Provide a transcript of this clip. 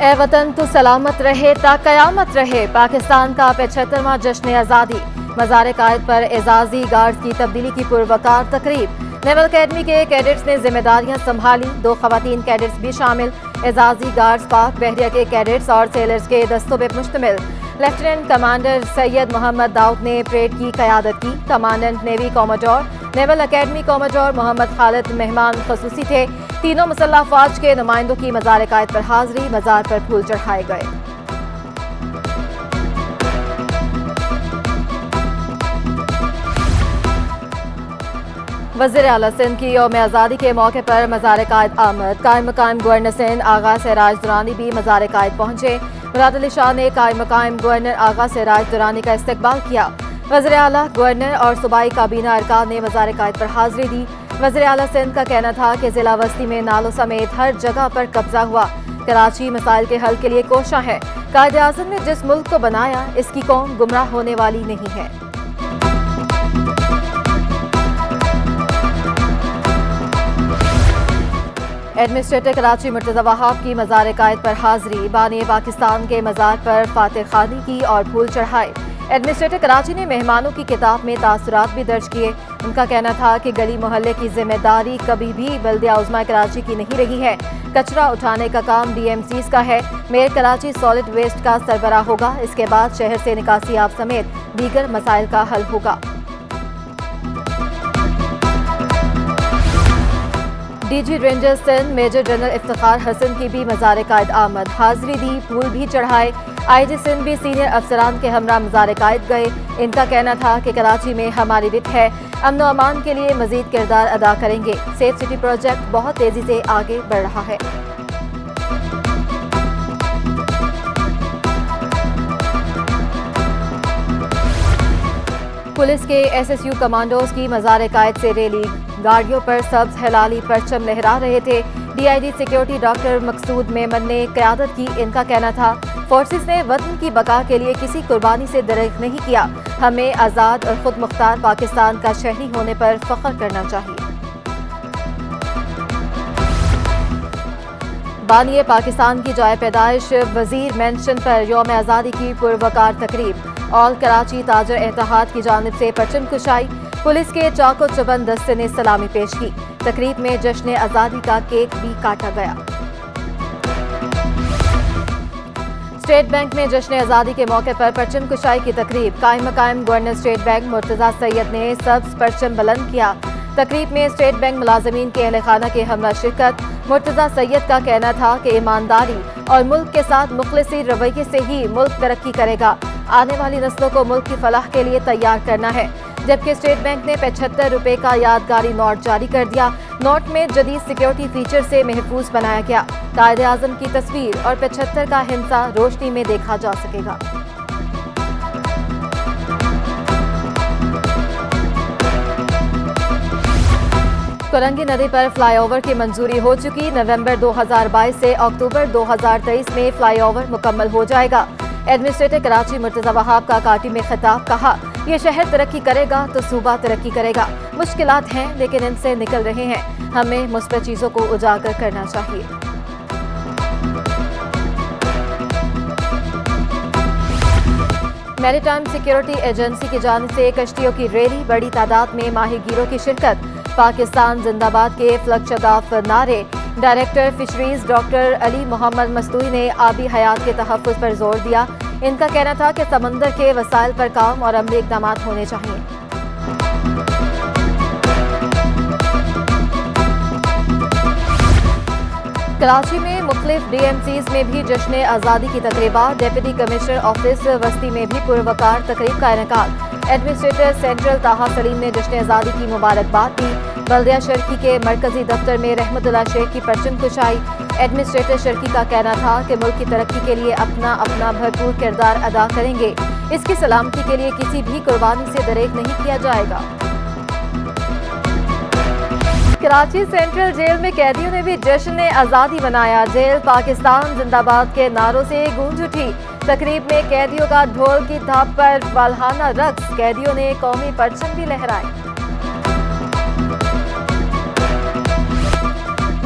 اے وطن تو سلامت رہے تا قیامت رہے، پاکستان کا 75واں جشن آزادی، مزار قائد پر اعزازی گارڈز کی تبدیلی کی پروقار تقریب۔ نیول اکیڈمی کے کیڈٹس نے ذمہ داریاں سنبھالی، 2 خواتین کیڈٹس بھی شامل۔ اعزازی گارڈز پاک بحریہ کے کیڈٹس اور سیلرز کے دستوں پہ مشتمل۔ لیفٹیننٹ کمانڈر سید محمد داؤد نے پریڈ کی قیادت کی۔ کمانڈنٹ نیوی کوموڈور نیول اکیڈمی کوموڈور محمد خالد مہمان خصوصی تھے۔ تینوں مسلح افواج کے نمائندوں کی مزار قائد پر حاضری، مزار پر پھول چڑھائے گئے۔ وزیر اعلیٰ سندھ کی یوم آزادی کے موقع پر مزار قائد آمد۔ قائم مقام گورنر سندھ آغا سراج درانی بھی مزار قائد پہنچے۔ مراد علی شاہ نے قائم مقام گورنر آغا سراج درانی کا استقبال کیا۔ وزیر اعلیٰ، گورنر اور صوبائی کابینہ ارکان نے مزار قائد پر حاضری دی۔ وزیر اعلیٰ سندھ کا کہنا تھا کہ ضلع وسطی میں نالوں سمیت ہر جگہ پر قبضہ ہوا۔ کراچی مسائل کے حل کے لیے کوشاں ہے۔ قائد اعظم نے جس ملک کو بنایا، اس کی قوم گمراہ ہونے والی نہیں ہے۔ ایڈمنسٹریٹر کراچی مرتضی وہاب کی مزار قائد پر حاضری، بانی پاکستان کے مزار پر فاتح خوانی کی اور پھول چڑھائے۔ ایڈمنسٹریٹر کراچی نے مہمانوں کی کتاب میں تاثرات بھی درج کیے۔ ان کا کہنا تھا کہ گلی محلے کی ذمہ داری کبھی بھی بلدیہ عظمیٰ کراچی کی نہیں رہی ہے۔ کچرا اٹھانے کا کام ڈی ایم سیز کا ہے۔ میئر کراچی سالڈ ویسٹ کا سربراہ ہوگا۔ اس کے بعد شہر سے نکاسی آب سمیت دیگر مسائل کا حل ہوگا۔ D G ranger Sindh major general Iftikhar Hassan کی بھی مزار قائد آمد، حاضری دی، پھول بھی چڑھائے۔ آئی جی سندھ بھی سینئر افسران کے ہمراہ مزار قائد گئے۔ ان کا کہنا تھا کہ کراچی میں ہماری رٹ ہے، امن و امان کے لیے مزید کردار ادا کریں گے۔ سیف سٹی پروجیکٹ بہت تیزی سے آگے بڑھ رہا ہے۔ پولیس کے ایس ایس یو کمانڈوز کی مزار قائد سے ریلی، گاڑیوں پر سبز ہلالی پرچم لہرا رہے تھے۔ D I G security doctor Maqsood Memon نے قیادت کی۔ ان کا کہنا تھا، فورسز نے وطن کی بقا کے لیے کسی قربانی سے درگزر نہیں کیا۔ ہمیں آزاد اور خود مختار پاکستان کا شہری ہونے پر فخر کرنا چاہیے۔ بانی پاکستان کی جائے پیدائش وزیر مینشن پر یوم آزادی کی پروقار تقریب، آل کراچی تاجر اتحاد کی جانب سے پرچم کشائی، پولیس کے چاق و چوبند دستے نے سلامی پیش کی۔ تقریب میں جشن آزادی کا کیک بھی کاٹا گیا۔ اسٹیٹ بینک میں جشن آزادی کے موقع پر پرچم کشائی کی تقریب، قائم مقام گورنر اسٹیٹ بینک مرتضی سید نے سبز پرچم بلند کیا۔ تقریب میں اسٹیٹ بینک ملازمین کے اہل خانہ کے ہمراہ شرکت۔ مرتضی سید کا کہنا تھا کہ ایمانداری اور ملک کے ساتھ مخلصی رویے سے ہی ملک ترقی کرے گا۔ آنے والی نسلوں کو ملک کی فلاح کے لیے تیار کرنا ہے۔ جبکہ اسٹیٹ بینک نے 75 روپے کا یادگاری نوٹ جاری کر دیا۔ نوٹ میں جدید سیکیورٹی فیچر سے محفوظ بنایا گیا۔ قائد اعظم کی تصویر اور 75 کا ہندسہ روشنی میں دیکھا جا سکے گا۔ کرنگی ندی پر فلائی اوور کی منظوری ہو چکی، نومبر 2022 سے اکتوبر 2023 میں فلائی اوور مکمل ہو جائے گا۔ ایڈمنسٹریٹر کراچی مرتضی وہاب کا کاٹی میں خطاب، کہا، یہ شہر ترقی کرے گا تو صوبہ ترقی کرے گا۔ مشکلات ہیں لیکن ان سے نکل رہے ہیں، ہمیں مثبت چیزوں کو اجاگر کرنا چاہیے۔ میری ٹائم سیکیورٹی ایجنسی کی جانب سے کشتیوں کی ریلی، بڑی تعداد میں ماہی گیروں کی شرکت۔ پاکستان زندہ باد کے فلک شداف نعرے۔ ڈائریکٹر فشریز ڈاکٹر علی محمد مستوری نے آبی حیات کے تحفظ پر زور دیا۔ ان کا کہنا تھا کہ سمندر کے وسائل پر کام اور عملی اقدامات ہونے چاہئیں۔ کراچی میں مختلف ڈی ایم سیز میں بھی جشن آزادی کی تقریبات، ڈپٹی کمشنر آفس وسطی میں بھی پروقار تقریب کا انعقاد۔ ایڈمنسٹریٹر سینٹرل طاہا سلیم نے جشن آزادی کی مبارکباد دی۔ بلدیہ شرکی کے مرکزی دفتر میں رحمت اللہ شیخ کی پرچم کشائی۔ ایڈمنسٹریٹر شرکی کا کہنا تھا کہ ملک کی ترقی کے لیے اپنا بھرپور کردار ادا کریں گے۔ اس کی سلامتی کے لیے کسی بھی قربانی سے دریغ نہیں کیا جائے گا۔ کراچی سینٹرل جیل میں قیدیوں نے بھی جشن آزادی منایا۔ جیل پاکستان زندہ باد کے نعروں سے گونج اٹھی۔ تقریب میں قیدیوں کا ڈھول کی تھاپ پر والہانہ رقص، قیدیوں نے قومی پرچم بھی لہرائے۔